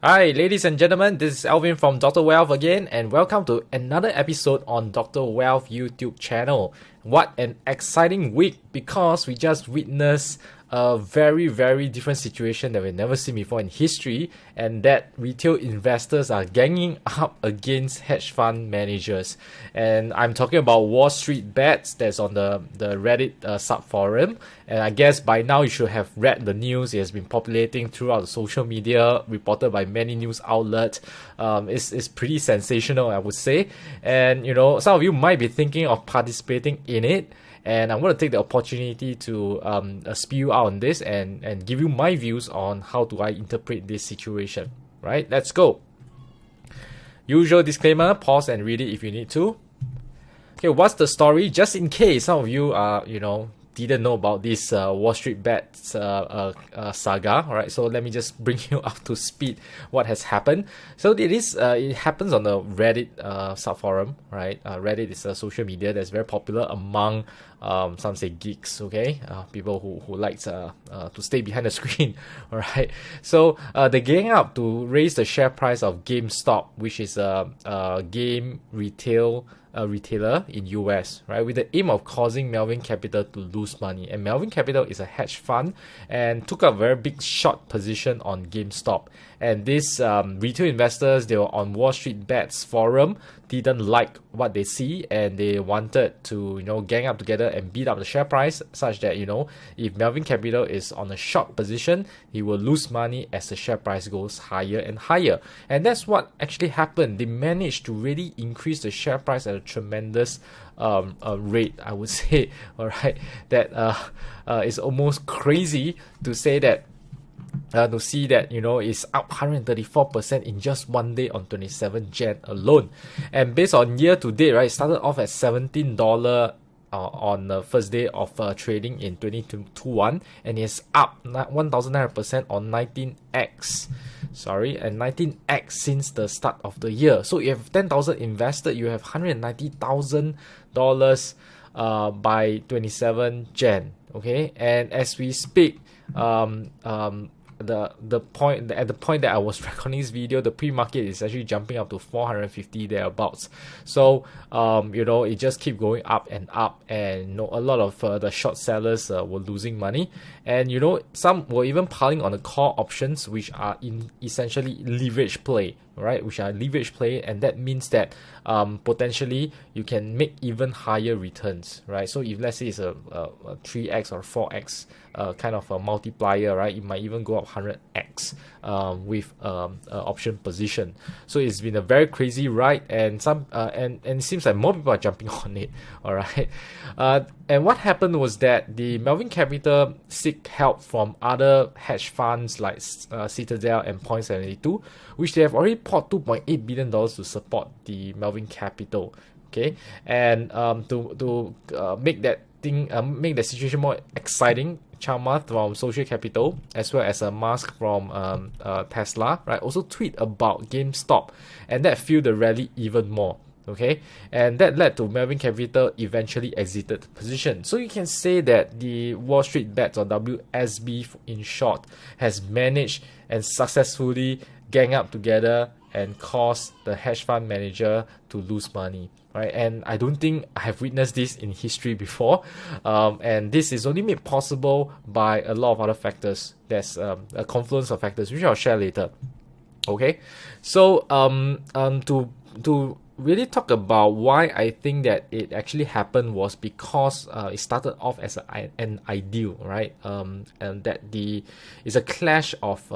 Hi, ladies and gentlemen, this is Alvin from Dr. Wealth again, and welcome to another episode on Dr. Wealth YouTube channel. What an exciting week because we just witnessed a very different situation that we've never seen before in history, and that retail investors are ganging up against hedge fund managers. And I'm talking about Wall Street Bets that's on the Reddit subforum. And I guess by now you should have read the news. It has been populating throughout the social media, reported by many news outlets. It's pretty sensational, I would say. And some of you might be thinking of participating in it. And I'm going to take the opportunity to spew out on this and give you my views on how do I interpret this situation. Right? Let's go. Usual disclaimer, pause and read it if you need to. Okay, what's the story? Just in case some of you are, didn't know about this Wall Street Bets saga. All right, so let me just bring you up to speed what has happened. So it happens on the Reddit subforum, right? Reddit is a social media that's very popular among some say geeks, okay? People who likes to stay behind the screen. All right, so they gang up to raise the share price of Gamestop, which is a game retailer in US, right, with the aim of causing Melvin Capital to lose money. And Melvin Capital is a hedge fund and took a very big short position on GameStop. And these retail investors, they were on Wall Street Bets forum, didn't like what they see, and they wanted to gang up together and beat up the share price such that if Melvin Capital is on a short position, he will lose money as the share price goes higher and higher. And that's what actually happened. They managed to really increase the share price at a tremendous rate, I would say. All right, that is almost crazy to say that. To see that it's up 134% in just one day on 27 Jan alone. And based on year to date, right, it started off at $17 on the first day of trading in 2021, and it's up 1,900% on 19x. And 19x since the start of the year. So you have 10,000 invested, you have $190,000 by 27 Jan. Okay, and as we speak, the point that I was recording this video, the pre-market is actually jumping up to 450 thereabouts. So it just keep going up and up, and a lot of the short sellers were losing money, and some were even piling on the call options, which are essentially leverage play, right? And that means that potentially you can make even higher returns, right? So if let's say it's a 3x or 4x kind of a multiplier, right, it might even go up 100x with option position. So it's been a very crazy ride, and and it seems like more people are jumping on it. All right, and what happened was that the Melvin Capital seek help from other hedge funds like Citadel and Point72, which they have already poured $2.8 billion to support the Melvin Capital. Okay, and to make that situation more exciting, Chalmers from Social Capital, as well as a Musk from Tesla, right, also tweet about GameStop, and that fueled the rally even more. Okay, and that led to Melvin Capital eventually exited the position. So you can say that the Wall Street Bets, or WSB in short, has managed and successfully gang up together and cause the hedge fund manager to lose money, right? And I don't think I have witnessed this in history before, and this is only made possible by a lot of other factors. There's a confluence of factors which I'll share later. Okay, so to really talk about why I think that it actually happened was because it started off as an ideal, right? And that it's a clash of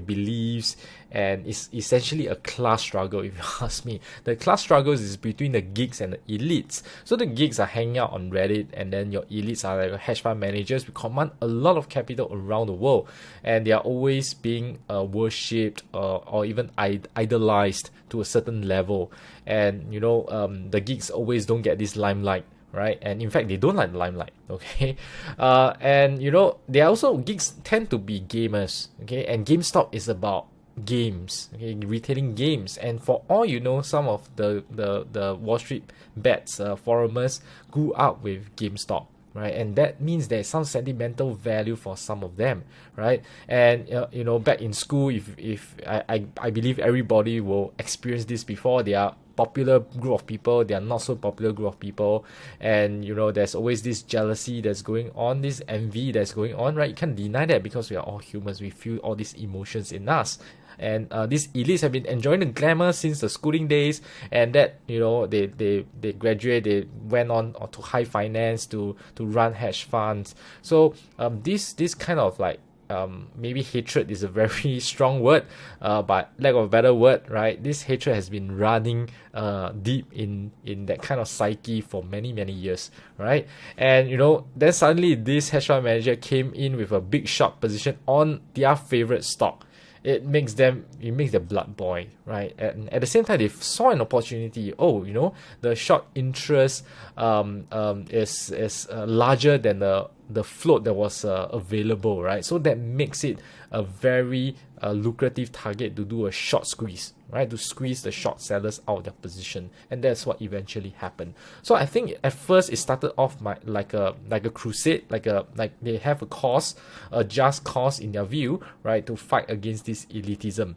beliefs, and it's essentially a class struggle, if you ask me. The class struggles is between the geeks and the elites. So the geeks are hanging out on Reddit, and then your elites are like hedge fund managers who command a lot of capital around the world, and they are always being worshipped or even idolized to a certain level. And the geeks always don't get this limelight, right? And in fact, they don't like the limelight. Okay, and they are also, geeks tend to be gamers. Okay, and GameStop is about games, okay, retailing games. And for all some of the Wall Street Bets forumers grew up with GameStop. right? And that means there's some sentimental value for some of them, right? And back in school, if I believe everybody will experience this before. There are popular group of people, they are not so popular group of people, and there's always this jealousy that's going on, this envy that's going on, right? You can't deny that because we are all humans, we feel all these emotions in us. And these elites have been enjoying the glamour since the schooling days, and that they graduate, they went on to high finance, to run hedge funds. So this kind of like maybe hatred is a very strong word, but lack of a better word, right? This hatred has been running deep in that kind of psyche for many years, right? And then suddenly this hedge fund manager came in with a big short position on their favorite stock. It makes their blood boil, right? And at the same time, they saw an opportunity. The short interest is larger than the float that was available, right? So that makes it a very lucrative target to do a short squeeze, right? To squeeze the short sellers out of their position, and that's what eventually happened. So I think at first it started off like a crusade, like they have a just cause in their view, right, to fight against this elitism.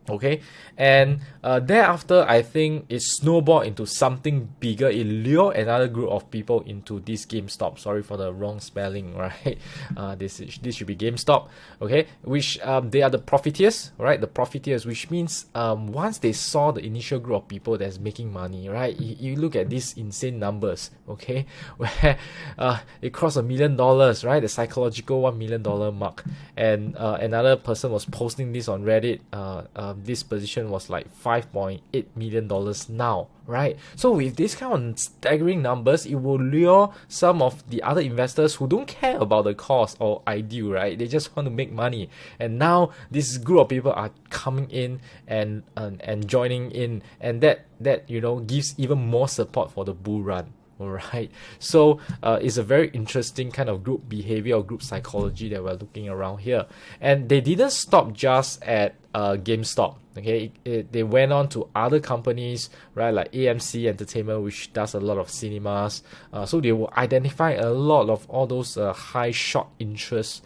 Okay, and thereafter, I think it snowballed into something bigger. It lured another group of people into this Gamestop. Sorry for the wrong spelling, right? This should be Gamestop. Okay, which they are the profiteers, right? The profiteers, which means once they saw the initial group of people that's making money, right? You look at these insane numbers, okay, where it crossed $1 million, right? The psychological $1 million mark, and another person was posting this on Reddit. This position was like $5.8 million now, right? So with this kind of staggering numbers, it will lure some of the other investors who don't care about the cost or ideal, right? They just want to make money. And now this group of people are coming in and joining in, and that gives even more support for the bull run. Alright, so it's a very interesting kind of group behavior or group psychology that we're looking around here. And they didn't stop just at GameStop. Okay, they went on to other companies, right, like AMC Entertainment, which does a lot of cinemas. So they will identify a lot of all those high short interest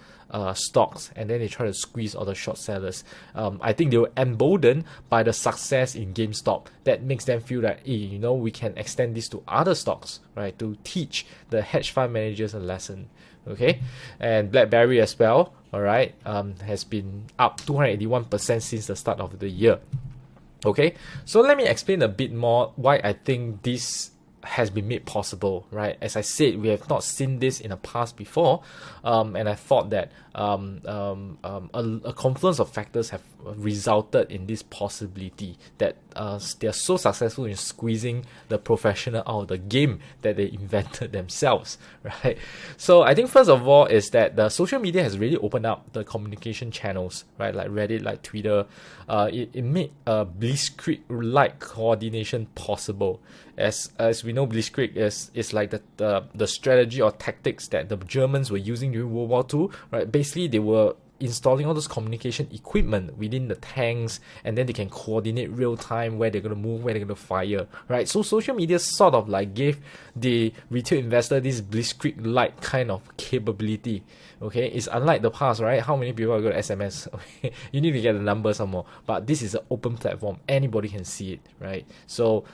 stocks, and then they try to squeeze all the short sellers. I think they were emboldened by the success in GameStop. That makes them feel that, hey, we can extend this to other stocks, right, to teach the hedge fund managers a lesson. Okay, and BlackBerry as well, all right, has been up 281% since the start of the year. Okay, so let me explain a bit more why I think this has been made possible, right? As I said, we have not seen this in the past before, and I thought that a confluence of factors have resulted in this possibility that they are so successful in squeezing the professional out of the game that they invented themselves, right? So I think first of all is that the social media has really opened up the communication channels, right? Like Reddit, like Twitter. It made blitzkrieg-like coordination possible. As we know, blitzkrieg is like the strategy or tactics that the Germans were using during World War II, right? Basically, they were installing all those communication equipment within the tanks, and then they can coordinate real time where they're going to move, where they're going to fire, right? So social media sort of like gave the retail investor this blitzkrieg-like kind of capability. Okay, it's unlike the past, right? How many people are going to SMS? Okay, you need to get the number some more, but this is an open platform, anybody can see it, right? So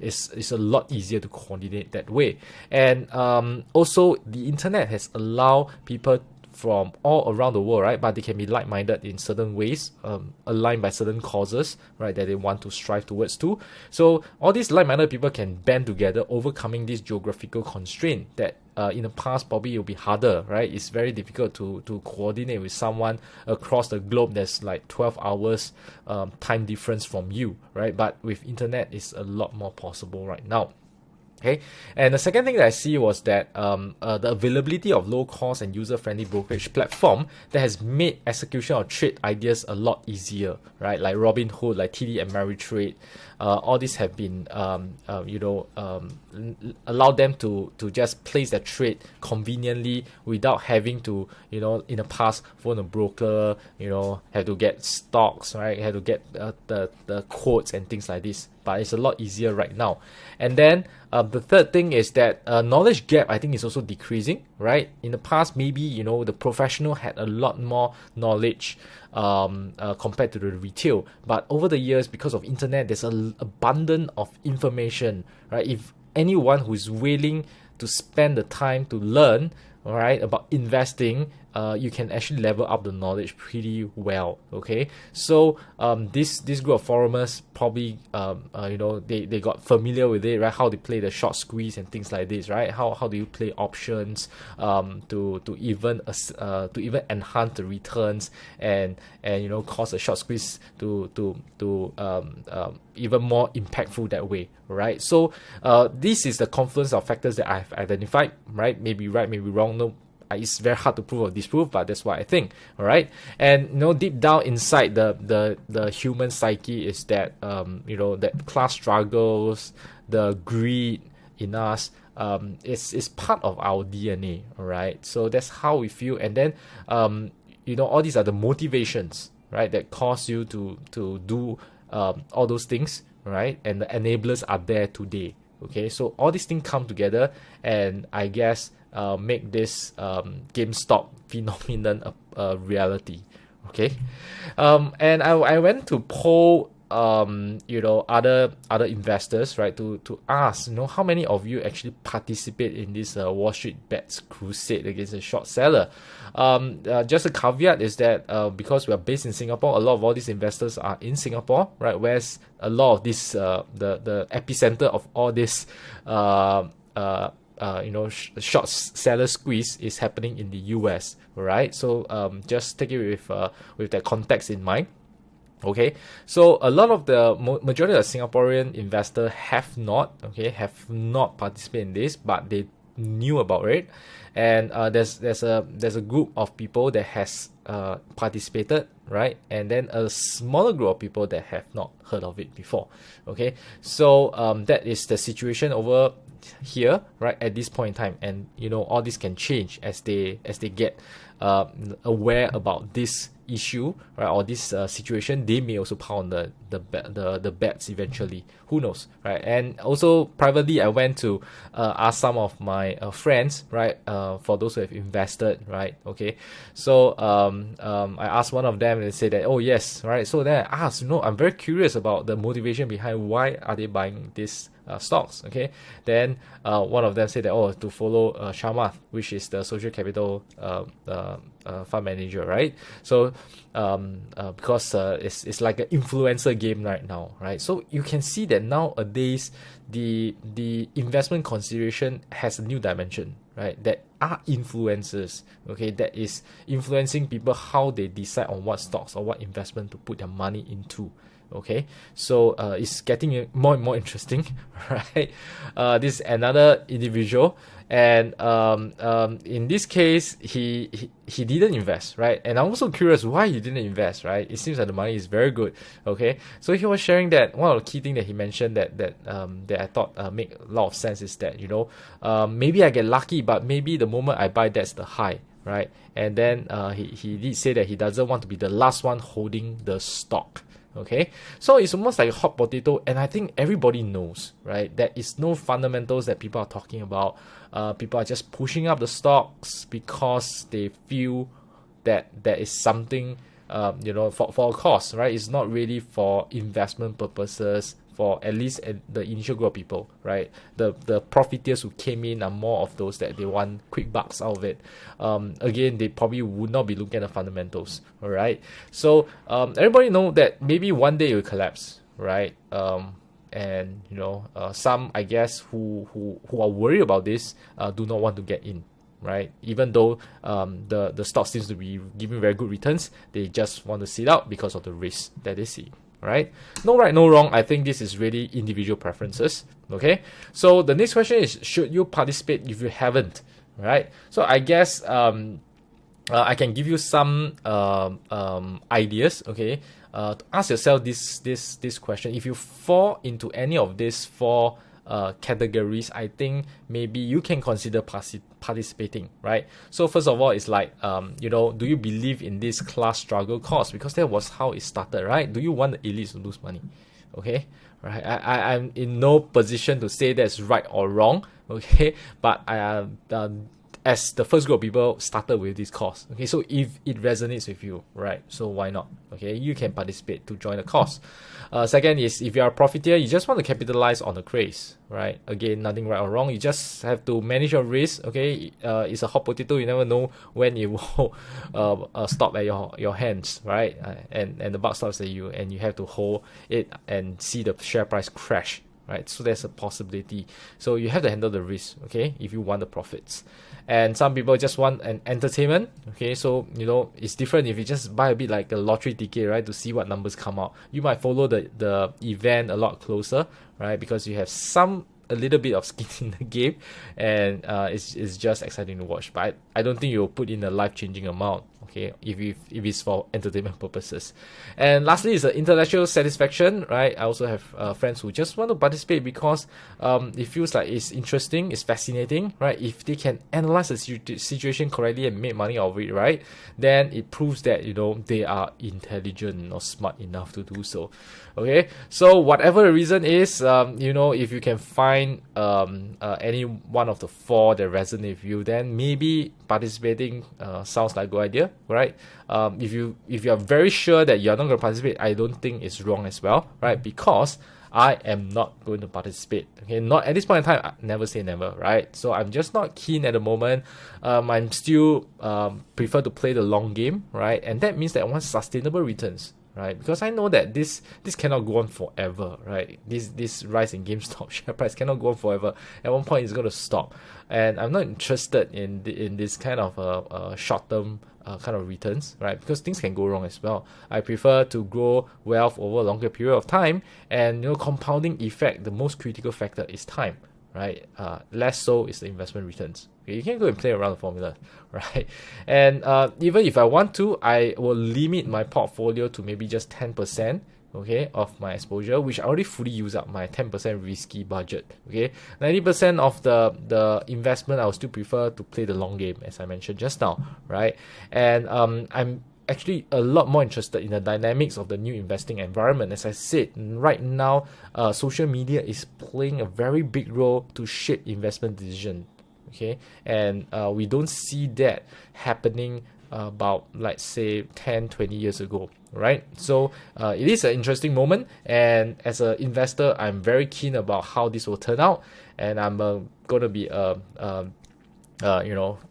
it's a lot easier to coordinate that way. And also the internet has allowed people from all around the world, right? But they can be like-minded in certain ways, aligned by certain causes, right, that they want to strive towards too. So all these like-minded people can band together, overcoming this geographical constraint that in the past probably it will be harder, right? It's very difficult to coordinate with someone across the globe that's like 12 hours time difference from you, right? But with internet, it's a lot more possible right now. Okay, and the second thing that I see was that the availability of low-cost and user-friendly brokerage platform that has made execution of trade ideas a lot easier, right? Like Robinhood, like TD Ameritrade, all these have been, allowed them to just place their trade conveniently without having to, in the past, phone a broker, have to get stocks, right? Have to get the quotes and things like this. but it's a lot easier right now. And then the third thing is that knowledge gap, I think, is also decreasing, right? In the past, maybe, you know, the professional had a lot more knowledge compared to the retail, but over the years, because of internet, there's an abundance of information, right? If anyone who is willing to spend the time to learn, all right, about investing, you can actually level up the knowledge pretty well. Okay, so this group of foreigners probably you know, they got familiar with it, right? How they play the short squeeze and things like this, right? How do you play options to even enhance the returns and you know, cause a short squeeze to even more impactful that way, right? So this is the confluence of factors that I've identified, right? Maybe right, maybe wrong, no. It's very hard to prove or disprove, but that's what I think. All right, and you know, deep down inside the human psyche is that you know, that class struggles, the greed in us, is part of our DNA. All right, so that's how we feel, and then you know, all these are the motivations, right, that cause you to do all those things, right, and the enablers are there today. Okay, so all these things come together, and I guess make this Gamestop phenomenon a reality. Okay, and I went to poll you know, other investors, right, to ask, you know, how many of you actually participate in this Wall Street Bets crusade against the short seller. Just a caveat is that because we are based in Singapore, a lot of all these investors are in Singapore, right, whereas a lot of this the epicenter of all this you know, short seller squeeze is happening in the US, right? So just take it with that context in mind. Okay, so a lot of the majority of Singaporean investors have not participated in this, but they knew about it, and there's a group of people that has participated, right, and then a smaller group of people that have not heard of it before. Okay, so that is the situation over here, right, at this point in time, and you know, all this can change as they get aware about this issue, right, or this situation. They may also pound the bets eventually. Who knows, right? And also privately, I went to ask some of my friends, right, for those who have invested, right? Okay, so I asked one of them, and they said that, oh yes, right. So then I asked, you know, I'm very curious about the motivation behind why are they buying this stocks. Okay, then one of them said that, oh, to follow Sharma, which is the social capital fund manager, right? So because it's like an influencer game right now, right? So you can see that nowadays the investment consideration has a new dimension, right? That are influencers, okay, that is influencing people how they decide on what stocks or what investment to put their money into. Okay, so it's getting more and more interesting, right? This is another individual, and in this case, he didn't invest, right? And I'm also curious why he didn't invest, right? It seems that the money is very good. Okay, so he was sharing that one of the key things that he mentioned that I thought make a lot of sense is that, you know, maybe I get lucky, but maybe the moment I buy, that's the high, right? And then he did say that he doesn't want to be the last one holding the stock. Okay, so it's almost like a hot potato, and I think everybody knows, right? There is no fundamentals that people are talking about. People are just pushing up the stocks because they feel that there is something, you know, for a cause, right? It's not really for investment purposes. For at least the initial group of people, right? The profiteers who came in are more of those that they want quick bucks out of it. Again, they probably would not be looking at the fundamentals, all right? So everybody know that maybe one day it will collapse, right? And you know, some, I guess, who are worried about this do not want to get in, right? Even though the stock seems to be giving very good returns, they just want to sit out because of the risk that they see. Right? No right, no wrong. I think this is really individual preferences. Okay. So the next question is, should you participate if you haven't? Right. So I guess I can give you some ideas. Okay. To ask yourself this question. If you fall into any of these four categories, I think maybe you can consider participating, right? So first of all, it's like, you know, do you believe in this class struggle cause? Because that was how it started, right? Do you want the elites to lose money? Okay, right? I'm in no position to say that's right or wrong. Okay, but as the first group of people started with this course. Okay, so if it resonates with you, right? So why not? Okay, you can participate to join the course. Second is, if you are a profiteer, you just want to capitalize on the craze, right? Again, nothing right or wrong. You just have to manage your risk. Okay, it's a hot potato. You never know when it will stop at your hands, right? And the buck stops at you, and you have to hold it and see the share price crash. Right, so there's a possibility. So you have to handle the risk, okay, if you want the profits. And some people just want an entertainment, okay, so it's different if you just buy a bit like a lottery ticket, right, to see what numbers come out. You might follow the event a lot closer, right, because you have a little bit of skin in the game, and it's just exciting to watch. But I don't think you'll put in a life-changing amount, okay, if it's for entertainment purposes. And lastly is the intellectual satisfaction, right? I also have friends who just want to participate because it feels like it's interesting, it's fascinating, right? If they can analyze the situation correctly and make money out of it, right, then it proves that they are intelligent or smart enough to do so. Okay, so whatever the reason is, if you can find any one of the four that resonate with you, then maybe participating sounds like a good idea, right? If you are very sure that you're not going to participate, I don't think it's wrong as well, right? Because I am not going to participate. Okay, not at this point in time. I never say never, right? So I'm just not keen at the moment. I'm still prefer to play the long game, right? And that means that I want sustainable returns, right? Because I know that this cannot go on forever, right? This rise in GameStop share price cannot go on forever. At one point, it's going to stop, and I'm not interested in this kind of short term kind of returns, right? Because things can go wrong as well. I prefer to grow wealth over a longer period of time, and compounding effect. The most critical factor is time, right? Less so is the investment returns. Okay, you can go and play around the formula, right? And even if I want to, I will limit my portfolio to maybe just 10%, okay, of my exposure, which I already fully use up my 10% risky budget. Okay, 90% of the investment I will still prefer to play the long game, as I mentioned just now, right? And I'm actually a lot more interested in the dynamics of the new investing environment. As I said, right now, social media is playing a very big role to shape investment decision. Okay, and we don't see that happening about, let's say, 10-20 years ago, right? So it is an interesting moment, and as an investor, I'm very keen about how this will turn out, and I'm going to be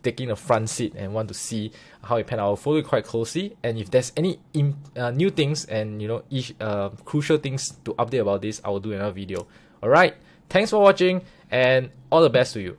taking a front seat and want to see how it pan out. I'll follow it quite closely, and if there's any new things and crucial things to update about this, I will do another video. All right, thanks for watching, and all the best to you.